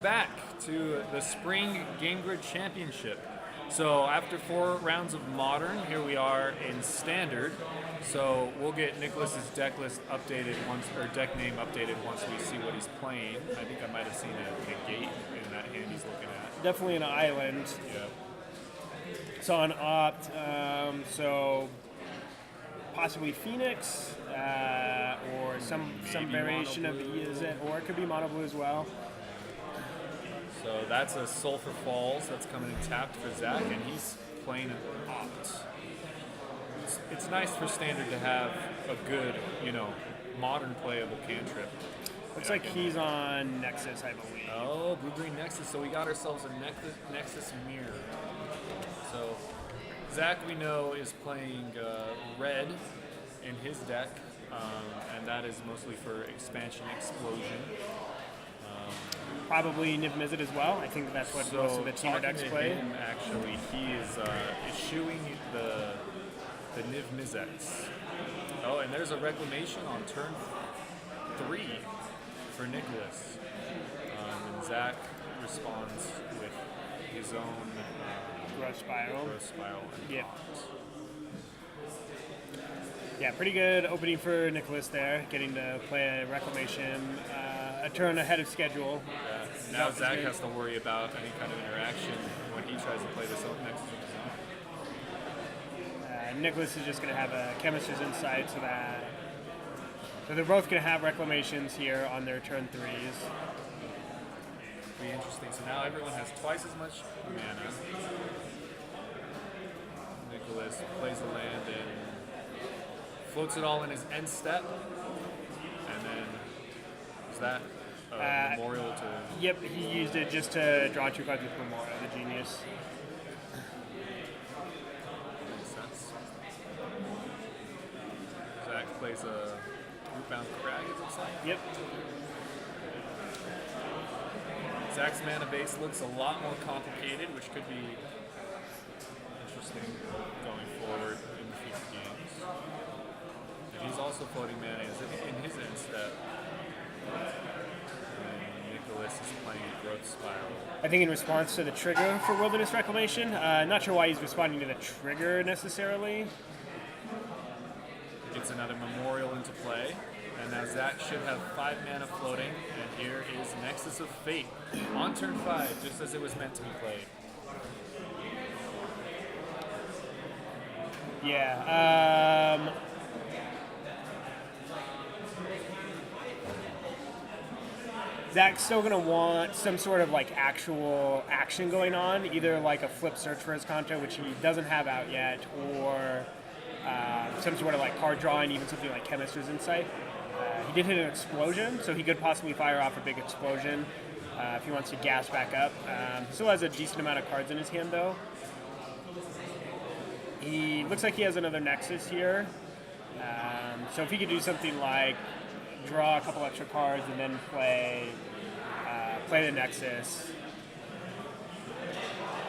Back to the Spring Game Grid Championship. So after 4 rounds of Modern, here we are in Standard. So we'll get Nicholas's deck list updated once, or deck name updated once we see what he's playing. I think I might have seen a gate in that hand he's looking at. Definitely an island. Yeah. So on Opt, so possibly Phoenix, or some variation of it, or it could be Mono Blue as well. So that's a Sulphur Falls that's coming in tapped for Zach, and he's playing an Opt. It's nice for Standard to have a good, modern playable cantrip. Looks like he's on Nexus, I believe. Oh, blue-green Nexus. So we got ourselves a Nexus Mirror. So Zach, we know, is playing red in his deck, and that is mostly for Expansion Explosion. Probably Niv Mizzet as well. I think that's what most of the teamer decks play. Actually, he is eschewing the Niv Mizzets. Oh, and there's a Reclamation on turn 3 for Nicholas. And Zach responds with his own Growth Spiral. And Yeah. Opt. Yeah, pretty good opening for Nicholas there, getting to play a Reclamation a turn ahead of schedule. Yeah. Now Zach has to worry about any kind of interaction when he tries to play this up next. Nicholas is just going to have a Chemist's Insight, so they're both going to have Reclamations here on their turn 3s. Pretty interesting. So now everyone has twice as much mana. Nicholas plays a land and floats it all in his end step, and then is that Memorial to? Yep, he used it just to draw 2 cards with Memorial, the genius. Makes sense. Zach plays a Rootbound Crag, it looks like. Yep. Zach's mana base looks a lot more complicated, which could be interesting going forward in the future games. And he's also floating mana in his end step. And Nicholas is playing Growth Spiral. I think in response to the trigger for Wilderness Reclamation. Not sure why he's responding to the trigger necessarily. Gets another Memorial into play. And now Zach should have 5 mana floating. And here is Nexus of Fate on turn 5, just as it was meant to be played. Yeah. Zach's still going to want some sort of actual action going on, either like a flip search for his contra, which he doesn't have out yet, or some sort of card drawing, even something like Chemist's Insight. He did hit an explosion, so he could possibly fire off a big explosion if he wants to gas back up. Still has a decent amount of cards in his hand, though. He looks like he has another Nexus here. So if he could do something like draw a couple extra cards and then play the Nexus.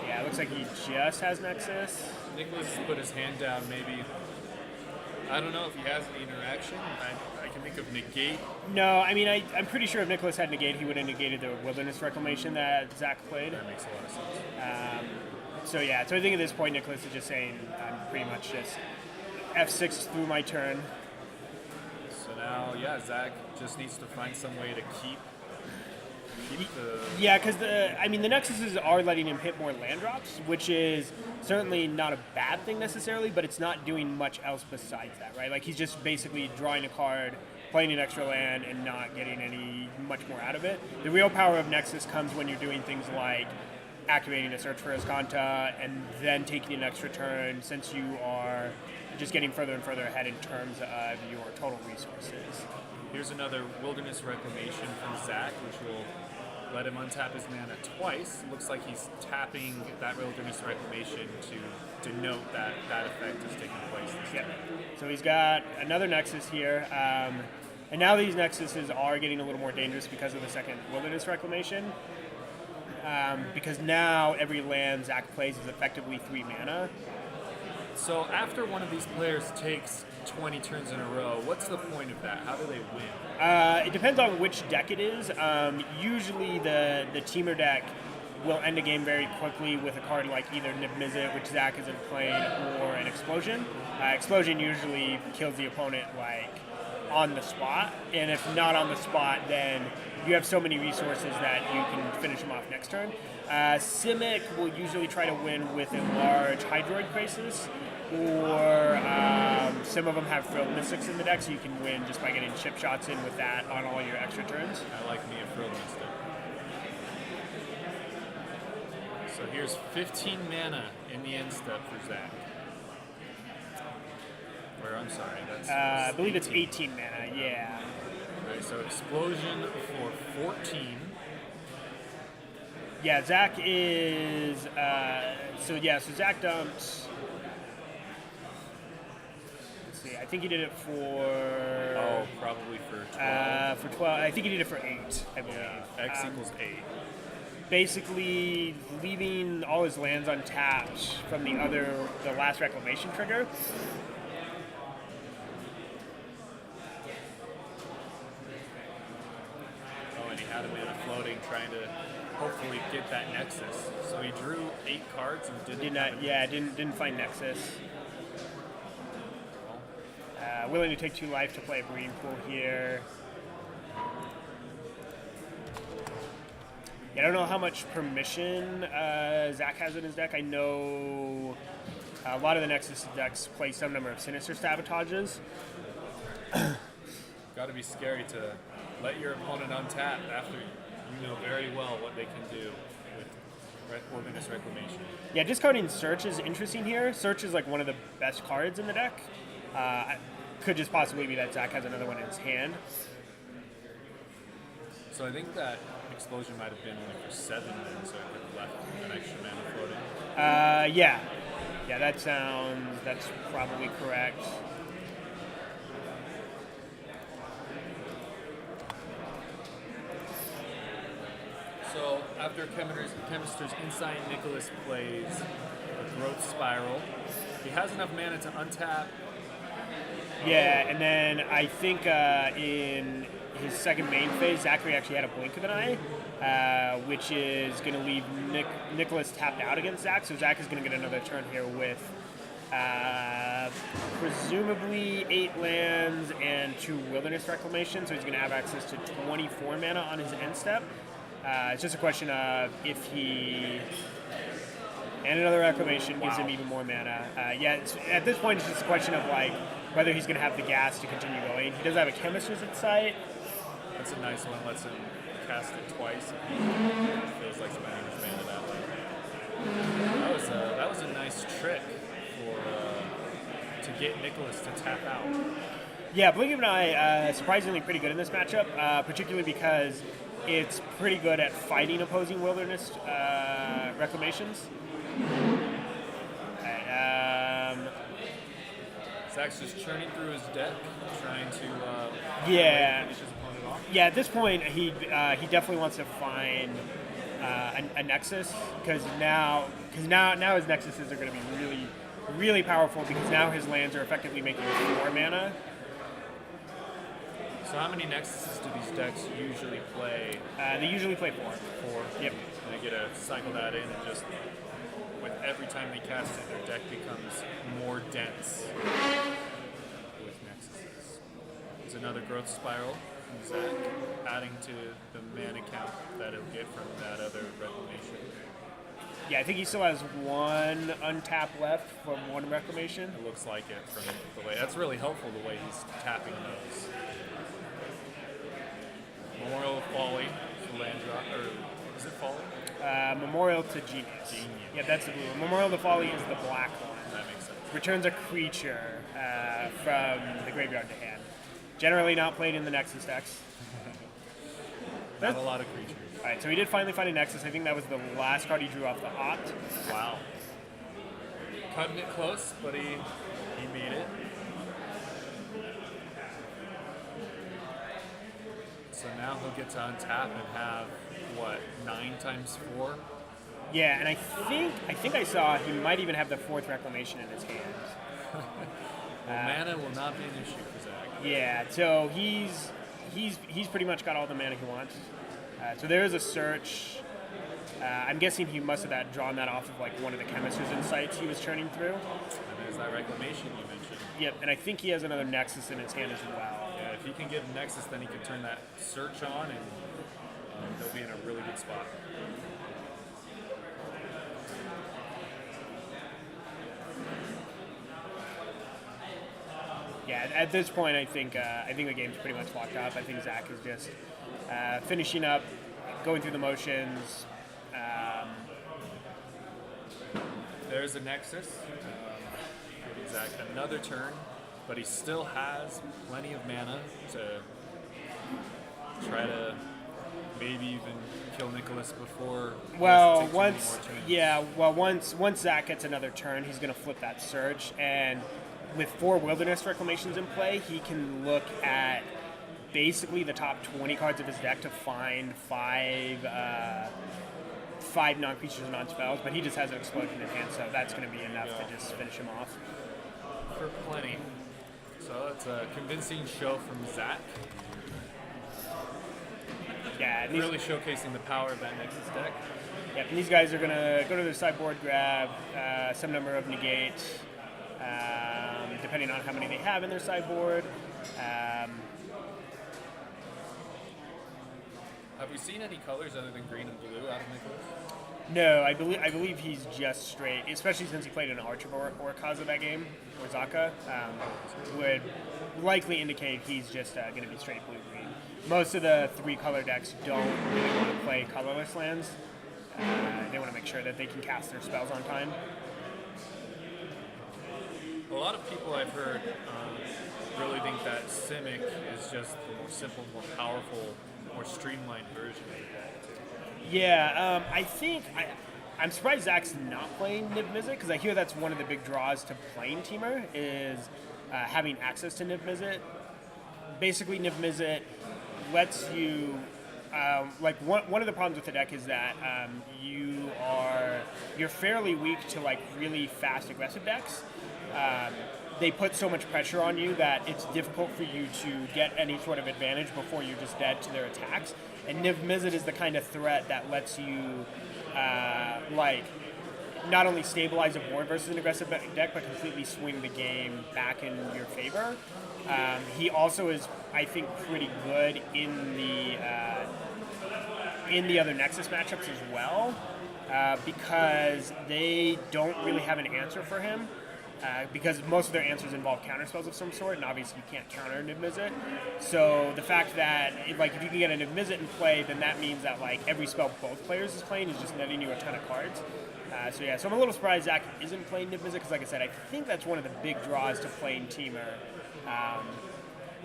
Yeah, it looks like he just has Nexus. Nicholas put his hand down, maybe. I don't know if he has any interaction. I can think of Negate. No, I mean, I'm pretty sure if Nicholas had Negate, he would have negated the Wilderness Reclamation that Zach played. That makes a lot of sense. So I think at this point, Nicholas is just saying, I'm pretty much just F6 through my turn. So now, Zach just needs to find some way to keep the... Yeah, because the Nexuses are letting him hit more land drops, which is certainly not a bad thing necessarily, but it's not doing much else besides that, right? He's just basically drawing a card, playing an extra land, and not getting any much more out of it. The real power of Nexus comes when you're doing things like activating a search for Azcanta and then taking an extra turn, since you are just getting further and further ahead in terms of your total resources. Here's another Wilderness Reclamation from Zach, which will let him untap his mana twice. Looks like he's tapping that Wilderness Reclamation to denote that that effect is taking place. Yep. So he's got another Nexus here. And now these Nexuses are getting a little more dangerous because of the second Wilderness Reclamation. Because now every land Zach plays is effectively 3 mana. So after one of these players takes 20 turns in a row. What's the point of that? How do they win? It depends on which deck it is. Usually the teamer deck will end a game very quickly with a card like either Nib Mizzet, which Zach isn't playing, or an Explosion. Explosion usually kills the opponent like on the spot, and if not on the spot, then you have so many resources that you can finish them off next turn. Simic will usually try to win with a large Hydroid Crisis, or some of them have Frilled Mystics in the deck, so you can win just by getting chip shots in with that on all your extra turns. I like me a Frilled Mystic. So here's 15 mana in the end step for Zach. Or I'm sorry, that's I believe it's 18 mana, yeah. Alright, so Explosion for 14. Yeah, Zach is, so Zach dumps, let's see, I think he did it for... Oh, probably for 12. For 12, I think he did it for 8, I believe. Yeah, X equals 8. Basically leaving all his lands untapped from the last Reclamation trigger. Oh, and he had a mana floating, trying to hopefully get that Nexus. So he drew 8 cards and Didn't find Nexus. Willing to take 2 life to play a Breeding Pool here. I don't know how much permission Zach has in his deck. I know a lot of the Nexus decks play some number of Sinister Sabotages. Got to be scary to let your opponent untap after you know very well what they can do with Organist Reclamation. Yeah, discarding Search is interesting here. Search is like one of the best cards in the deck. Could just possibly be that Zach has another one in his hand. So I think that Explosion might have been only for 7 mana, so it could have left an extra mana floating. Yeah, that's probably correct. So after Chemister's Insight, Nicholas plays a Growth Spiral. He has enough mana to untap. Yeah, and then I think in his second main phase, Zachary actually had a Blink of an Eye, which is going to leave Nicholas tapped out against Zach. So Zach is going to get another turn here with presumably 8 lands and 2 Wilderness Reclamation. So he's going to have access to 24 mana on his end step. It's just a question of if he... And another Reclamation gives him even more mana. At this point, it's just a question of like whether he's going to have the gas to continue going. He does have a Chemister's Insight. That's a nice one. Lets him cast it twice. Feels like spending his mana that way. That was a nice trick to get Nicholas to tap out. Yeah, Blink of an Eye surprisingly pretty good in this matchup, particularly because it's pretty good at fighting opposing Wilderness Reclamations. Zach's just churning through his deck, trying to finish his opponent off. Yeah, at this point, he definitely wants to find a Nexus, because now his Nexuses are going to be really, really powerful, because now his lands are effectively making 4 mana. So how many Nexuses do these decks usually play? They usually play 4. 4? Yep. And they get to cycle that in, and just with every time they cast it, their deck becomes more dense with Nexuses. There's another Growth Spiral from Zach, adding to the mana count that he'll get from that other Reclamation. Yeah, I think he still has 1 untap left from 1 Reclamation. It looks like it from the way. That's really helpful, the way he's tapping those. Memorial of Folly, land drop, or is it Folly? Memorial to Genius. Yeah, that's the blue. Memorial to Folly is the black one. That makes sense. Returns a creature from the graveyard to hand. Generally not played in the Nexus decks. Not a lot of creatures. Alright, so he did finally find a Nexus. I think that was the last card he drew off the Opt. Wow. Cutting it close, but he made it. So now he'll get to untap and have, 9 times 4? Yeah, and I think I saw he might even have the 4th Reclamation in his hand. Well, mana will not be an issue for Zach. Yeah, so he's pretty much got all the mana he wants. So there is a search. I'm guessing he must have drawn that off of like one of the chemist's insights he was churning through. And there's that reclamation you mentioned. Yep, and I think he has another Nexus in his hand as well. Yeah, if he can get Nexus, then he can turn that search on, and they'll be in a really good spot. Yeah, at this point, I think the game's pretty much locked up. I think Zach is just finishing up, going through the motions. There's a Nexus. Giving Zach another turn, but he still has plenty of mana to try to maybe even kill Nicholas before. Well, once Zach gets another turn, he's going to flip that search, and with 4 Wilderness Reclamations in play, he can look at basically the top 20 cards of his deck to find 5 non-creatures and non-spells, but he just has an Explosion in hand, so that's going to be enough to just finish him off. For plenty. So it's a convincing show from Zach. Yeah, and Really showcasing the power of that Nexus deck. yeah, and these guys are going to go to their sideboard, grab some number of negate, depending on how many they have in their sideboard. Have we seen any colors other than green and blue out of Nicholas? No, I believe he's just straight, especially since he played an Archer or Kaza that game, or Zaka, would likely indicate he's just going to be straight blue-green. Most of the 3-color decks don't really want to play colorless lands. They want to make sure that they can cast their spells on time. A lot of people I've heard really think that Simic is just the more simple, more powerful, more streamlined version of the deck. Yeah, I'm surprised Zach's not playing Niv Mizzet, because I hear that's one of the big draws to playing Temur is having access to Niv Mizzet. Basically, Niv Mizzet lets you one of the problems with the deck is that you're fairly weak to like really fast aggressive decks. They put so much pressure on you that it's difficult for you to get any sort of advantage before you're just dead to their attacks. And Niv Mizzet is the kind of threat that lets you not only stabilize a board versus an aggressive deck, but completely swing the game back in your favor. He also is, I think, pretty good in the other Nexus matchups as well, because they don't really have an answer for him. Because most of their answers involve counterspells of some sort, and obviously you can't counter Niv Mizzet. So the fact that if you can get a Niv Mizzet in play, then that means that every spell both players is playing is just netting you a ton of cards. So I'm a little surprised Zach isn't playing Niv Mizzet, because like I said, I think that's one of the big draws to playing Temur.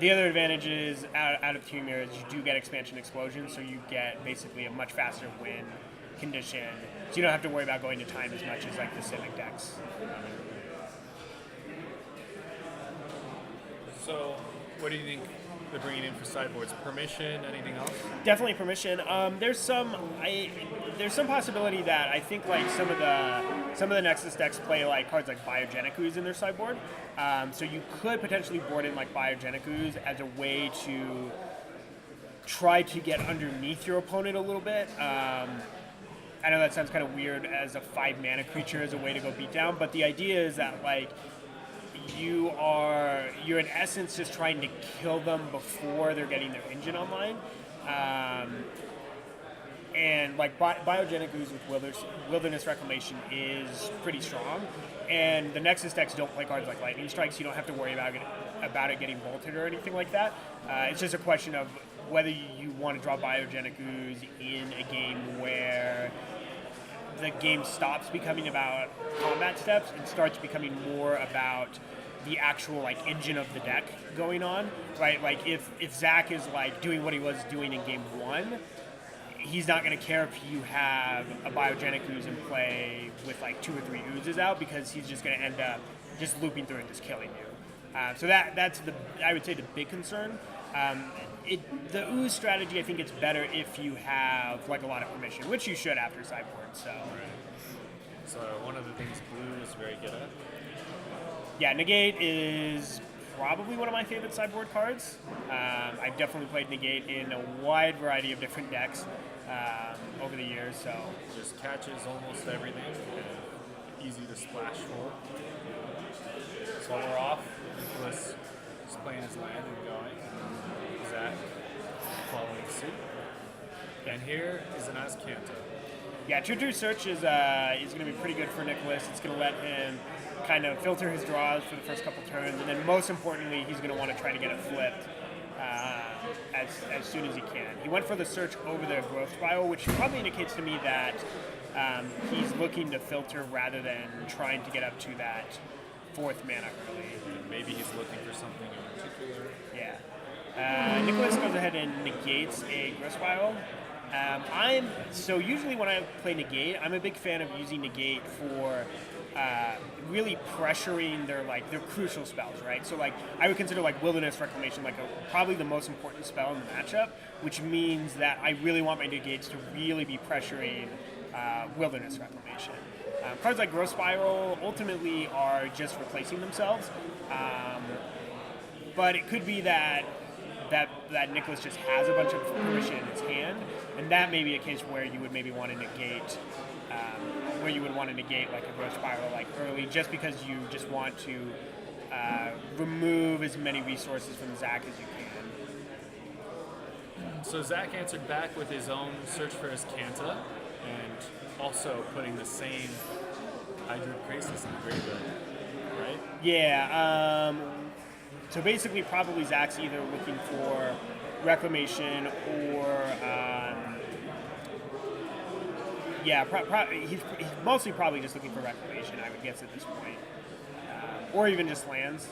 The other advantages out of Temur is you do get Expansion Explosion, so you get basically a much faster win condition, so you don't have to worry about going to time as much as the Simic decks. So, what do you think they're bringing in for sideboards? Permission? Anything else? Definitely permission. There's some possibility that I think some of the Nexus decks play cards like Biogenic Ooze in their sideboard. So you could potentially board in Biogenic Ooze as a way to try to get underneath your opponent a little bit. I know that sounds kind of weird as a 5-mana creature as a way to go beat down, but the idea is that you're in essence just trying to kill them before they're getting their engine online. And Biogenic Ooze with Wilderness Reclamation is pretty strong. And the Nexus decks don't play cards like Lightning Strike, so you don't have to worry about it getting bolted or anything like that. It's just a question of whether you want to draw Biogenic Ooze in a game where the game stops becoming about combat steps and starts becoming more about the actual engine of the deck going on, right? If Zach is doing what he was doing in game 1, he's not going to care if you have a Biogenic Ooze in play with 2 or 3 oozes out, because he's just going to end up just looping through and just killing you. So that's I would say the big concern. The ooze strategy, I think it's better if you have a lot of permission, which you should after sideboard. So, So one of the things blue is very good at. Yeah, Negate is probably one of my favorite sideboard cards. I've definitely played Negate in a wide variety of different decks over the years. So Just catches almost everything. And easy to splash for. So we're off. Nicholas is playing his land and going. Zach following suit. And here is an Azcanta. yeah, True Search is going to be pretty good for Nicholas. It's going to let him kind of filter his draws for the first couple turns, and then most importantly, he's going to want to try to get it flipped as soon as he can. He went for the search over the growth spiral, which probably indicates to me that he's looking to filter rather than trying to get up to that fourth mana early. Maybe he's looking for something in particular. Yeah. Nicholas goes ahead and negates a growth spiral. So usually when I play negate, I'm a big fan of using negate for really pressuring their crucial spells, right? So I would consider Wilderness Reclamation probably the most important spell in the matchup, which means that I really want my negates to really be pressuring Wilderness Reclamation. Cards like Growth Spiral ultimately are just replacing themselves, but it could be that Nicholas just has a bunch of permission in his hand, and that may be a case where you would maybe want to negate, like a growth spiral early, just because you just want to remove as many resources from Zach as you can. So Zach answered back with his own search for his Kanta, and also putting the same Hydroid Krasis in the graveyard, right? Yeah. So basically, probably Zach's either looking for Reclamation or he's mostly probably just looking for Reclamation, I would guess at this point, or even just lands.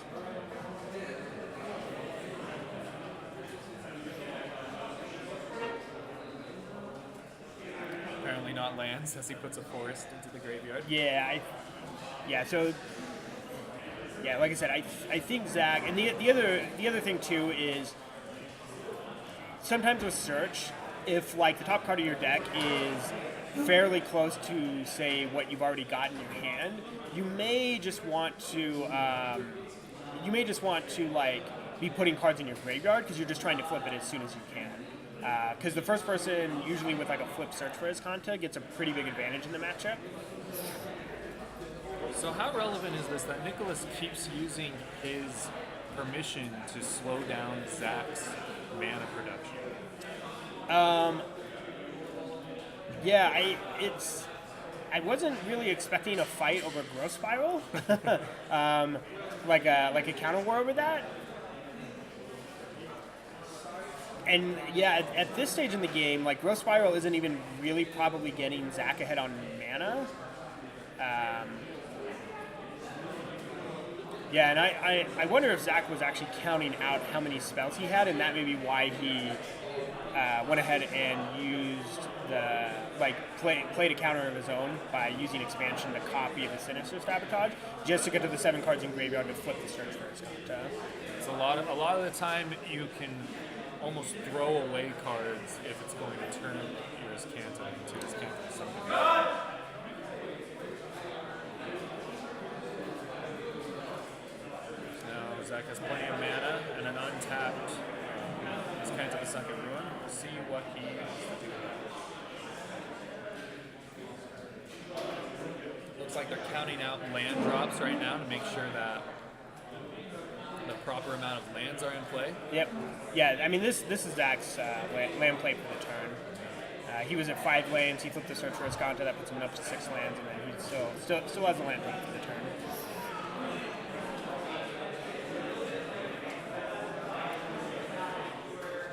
Apparently not lands, as he puts a forest into the graveyard. So like I said, I think Zach, and the other thing too is sometimes with search, if the top card of your deck is fairly close to say what you've already got in your hand, you may just want to be putting cards in your graveyard because you're just trying to flip it as soon as you can. Because the first person, usually with a flip search for his Kanta, gets a pretty big advantage in the matchup. So how relevant is this that Nicholas keeps using his permission to slow down Zach's mana production? I wasn't really expecting a fight over Growth Spiral, like a counter war over that. And at this stage in the game, Growth Spiral isn't even really probably getting Zach ahead on mana. And I wonder if Zach was actually counting out how many spells he had, and that may be why he went ahead and used played a counter of his own by using expansion to copy the Sinister Sabotage, just to get to the 7 cards in graveyard to flip the search for his Kanta. It's a lot of the time you can almost throw away cards if it's going to turn your Kanta into his Kanta something. Now Zach has plenty of mana and an untapped his Kanta the Sunken Ruin. We'll see what he wants to do. Looks like they're counting out land drops right now to make sure that the proper amount of lands are in play. Yep. Yeah, I mean, this is Zach's land play for the turn. He was at 5 lands, he flipped the search for his Kanta, that puts him up to 6 lands, and then he still has a land play for the turn.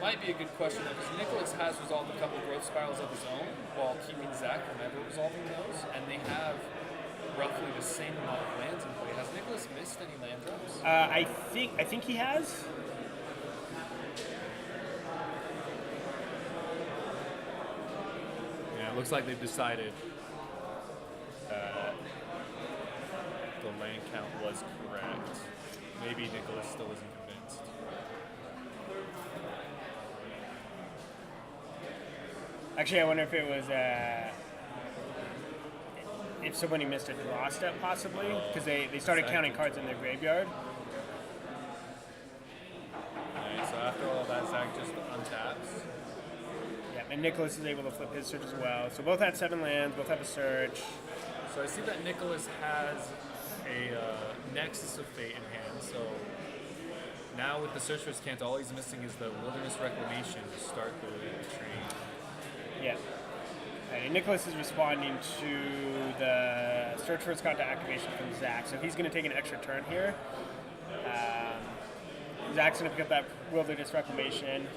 Might be a good question though, because Nicholas has resolved a couple growth spirals of his own while keeping Zach from ever resolving those, and they have roughly the same amount of lands in play. Has Nicholas missed any land drops? I think he has. Yeah, it looks like they've decided the land count was correct. Maybe Nicholas still isn't convinced. Actually, I wonder if if somebody missed a draw step, possibly, because they started counting cards in their graveyard. Alright, so after all that, Zach just untaps. Yeah, and Nicholas is able to flip his search as well. So both have 7 lands, both have a search. So I see that Nicholas has a Nexus of Fate in hand, so now with the Search for Azcanta, all he's missing is the Wilderness Reclamation to start the train. Yeah. And Nicholas is responding to the Search for Azcanta activation from Zach, so he's going to take an extra turn here. Zach's going to pick up that Wilderness Reclamation.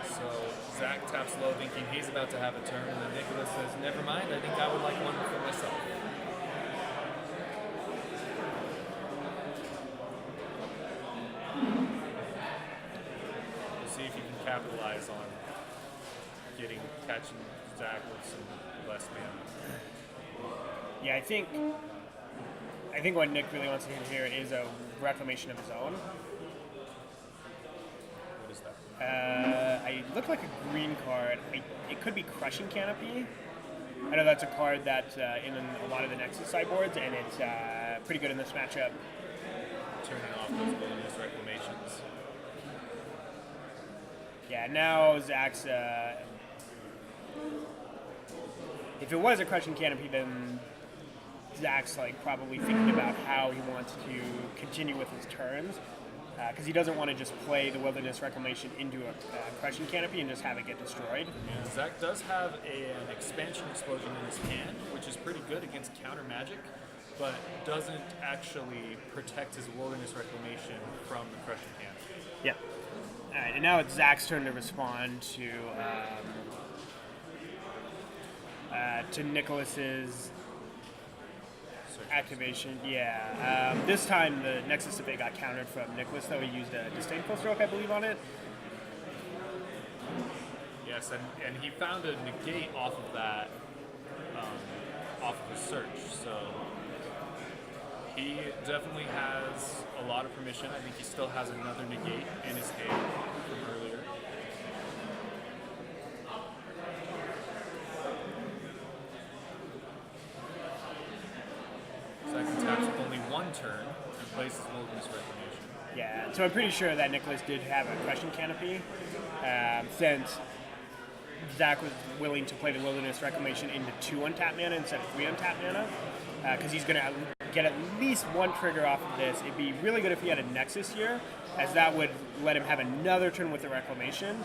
So Zach taps low, thinking he's about to have a turn, and then Nicholas says, "Never mind, I think I would like one for myself." We'll see if you can capitalize on catching Zach with some less mana. Yeah, I think what Nick really wants to hit here is a Reclamation of his own. What is that? I look like a green card. It could be Crushing Canopy. I know that's a card that's in a lot of the Nexus sideboards, and it's pretty good in this matchup. Turning off those Wilderness Reclamations. Yeah, now Zach's. If it was a Crushing Canopy, then Zach's like probably thinking about how he wants to continue with his turns, because he doesn't want to just play the Wilderness Reclamation into a Crushing Canopy and just have it get destroyed. Yeah, Zach does have an Expansion Explosion in his hand, which is pretty good against counter magic, but doesn't actually protect his Wilderness Reclamation from the Crushing Canopy. Yeah. All right, and now it's Zach's turn to respond to Nicholas's activation. Yeah. This time the Nexus of Fate got countered from Nicholas, though he used a Disdainful Stroke, I believe, on it. Yes, and he found a negate off of that, off of his search, so he definitely has a lot of permission. I think he still has another negate in his hand from earlier. Zach taps with only one turn and plays his Wilderness Reclamation. Yeah, so I'm pretty sure that Nicholas did have a Crushing Canopy, since Zach was willing to play the Wilderness Reclamation into 2 untapped mana instead of 3 untapped mana, because he's going to get at least one trigger off of this. It'd be really good if he had a Nexus here, as that would let him have another turn with the Reclamation.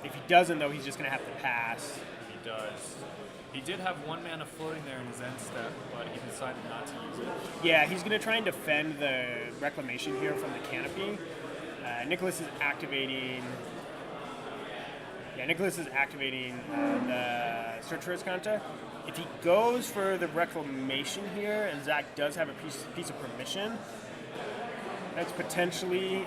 If he doesn't, though, he's just going to have to pass. He does. He did have 1 mana floating there in his end step, but he decided not to use it. Yeah, he's going to try and defend the Reclamation here from the Canopy. Nicholas is activating... Yeah, Nicholas is activating the Search for Azcanta. If he goes for the Reclamation here, and Zach does have a piece of permission, that's potentially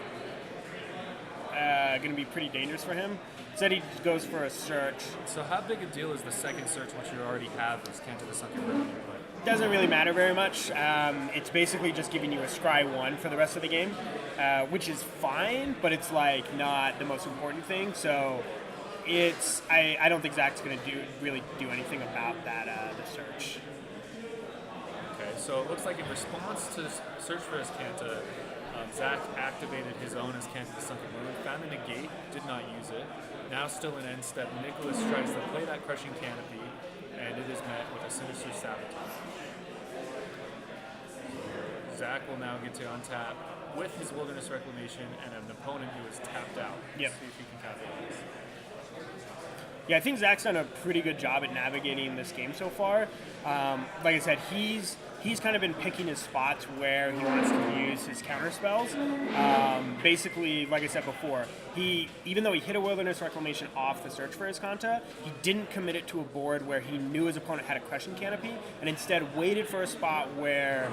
going to be pretty dangerous for him. Instead, he goes for a search. So how big a deal is the second search once you already have this Azcanta the Sunken River you play? Doesn't really matter very much. It's basically just giving you a scry 1 for the rest of the game, which is fine, but it's like not the most important thing. So it's I don't think Zach's going to really do anything about that the search. Okay, so it looks like in response to Search for Azcanta, Zach activated his own Azcanta the Sunken River, found the negate, did not use it. Now still in end step, Nicholas tries to play that Crushing Canopy, and it is met with a Sinister Sabotage. Zach will now get to untap with his Wilderness Reclamation and an opponent who is tapped out. Yep. See if he can capitalize. Yeah, I think Zach's done a pretty good job at navigating this game so far. Like I said, he's kind of been picking his spots where he wants to use his counter spells. Basically, like I said before, even though he hit a Wilderness Reclamation off the Search for Azcanta, he didn't commit it to a board where he knew his opponent had a Crushing Canopy, and instead waited for a spot where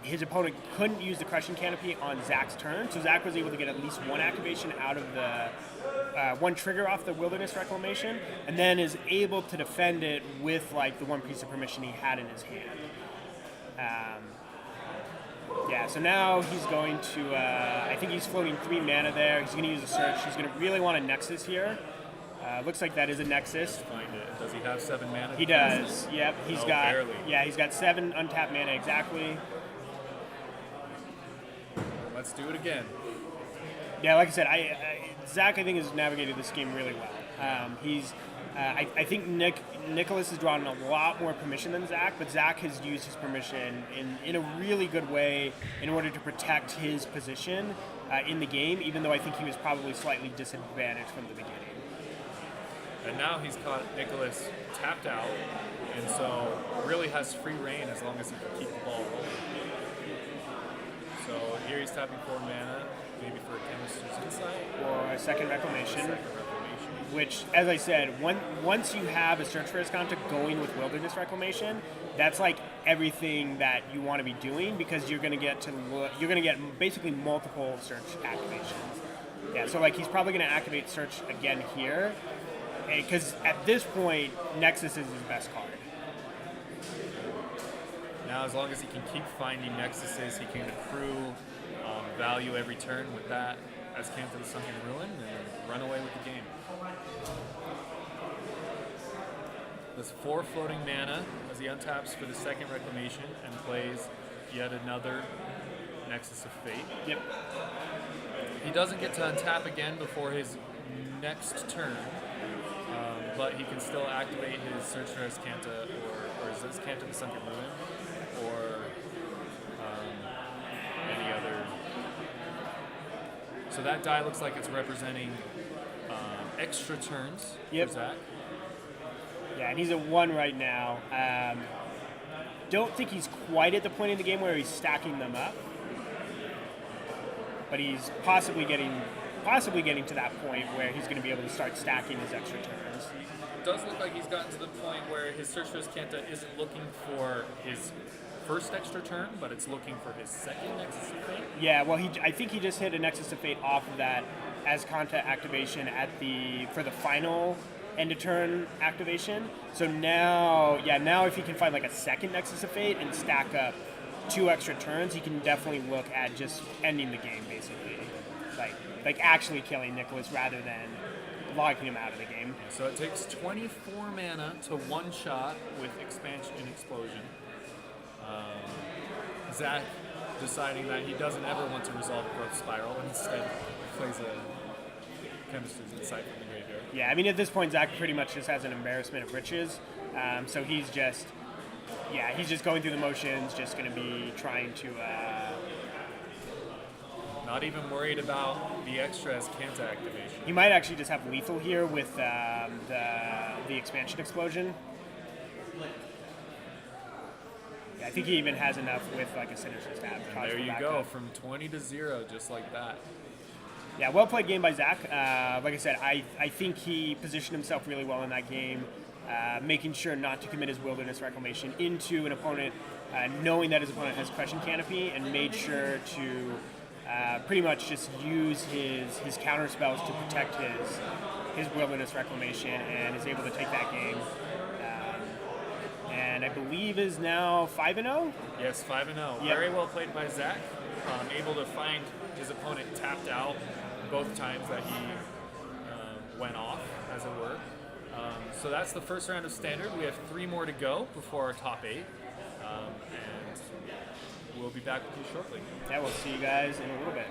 his opponent couldn't use the Crushing Canopy on Zach's turn. So Zach was able to get at least one activation out of the one trigger off the Wilderness Reclamation, and then is able to defend it with like the one piece of permission he had in his hand. Yeah, so now he's going to, I think he's floating 3 mana there. He's going to use a search. He's going to really want a Nexus here. Looks like that is a Nexus. Find it. Does he have 7 mana? He does. Yep. He's Oh, got. barely. Yeah, he's got 7 untapped mana exactly. Let's do it again. Yeah, like I said, Zach I think has navigated this game really well. I think Nicholas has drawn a lot more permission than Zach, but Zach has used his permission in a really good way in order to protect his position in the game, even though I think he was probably slightly disadvantaged from the beginning. And now he's caught Nicholas tapped out, and so really has free reign as long as he can keep the ball rolling. So here he's tapping 4 mana, maybe for a Chemist's Insight Or a second Reclamation. Second Reclamation. Which, as I said, once you have a Search for Azcanta going with Wilderness Reclamation, that's like everything that you want to be doing because you're going to get basically multiple Search activations. Yeah, so like he's probably going to activate Search again here, because at this point Nexus is his best card. Now, as long as he can keep finding Nexuses, he can accrue value every turn with that Azcanta the Sunken Ruin and run away with the game. There's 4 floating mana as he untaps for the second Reclamation and plays yet another Nexus of Fate. Yep. He doesn't get to untap again before his next turn, but he can still activate his Search for Azcanta or is Azcanta the Sunken Ruin or any other. So that die looks like it's representing extra turns Yep. for Zach. Yeah, and he's at 1 right now. Don't think he's quite at the point in the game where he's stacking them up, but he's possibly getting to that point where he's going to be able to start stacking his extra turns. It does look like he's gotten to the point where his Search for Azcanta isn't looking for his first extra turn, but it's looking for his second Nexus of Fate. Yeah, well, I think he just hit a Nexus of Fate off of that Azcanta activation for the final end of turn activation. So now if he can find like a second Nexus of Fate and stack up 2 extra turns, he can definitely look at just ending the game basically, like actually killing Nicholas rather than locking him out of the game. So it takes 24 mana to one-shot with Expansion and Explosion. Zach deciding that he doesn't ever want to resolve a Growth Spiral and instead plays a Chemist's Insight from the graveyard. Yeah, I mean at this point Zach pretty much just has an embarrassment of riches, so he's just going through the motions, just going to be trying to. Not even worried about the extra Azcanta activation. He might actually just have lethal here with the Expansion Explosion. Yeah, I think he even has enough with like a Sinister Stab. And there you go, from 20 to 0, just like that. Yeah, well played game by Zach. Like I said, I think he positioned himself really well in that game, making sure not to commit his Wilderness Reclamation into an opponent, knowing that his opponent has Crushing Canopy, and made sure to pretty much just use his counter spells to protect his Wilderness Reclamation, and is able to take that game. And I believe is now 5-0. Yes, 5-0. Yep. Very well played by Zach. Able to find his opponent tapped out both times that he went off, as it were. So that's the first round of Standard. We have 3 more to go before our top 8. And we'll be back with you shortly. Yeah, we'll see you guys in a little bit.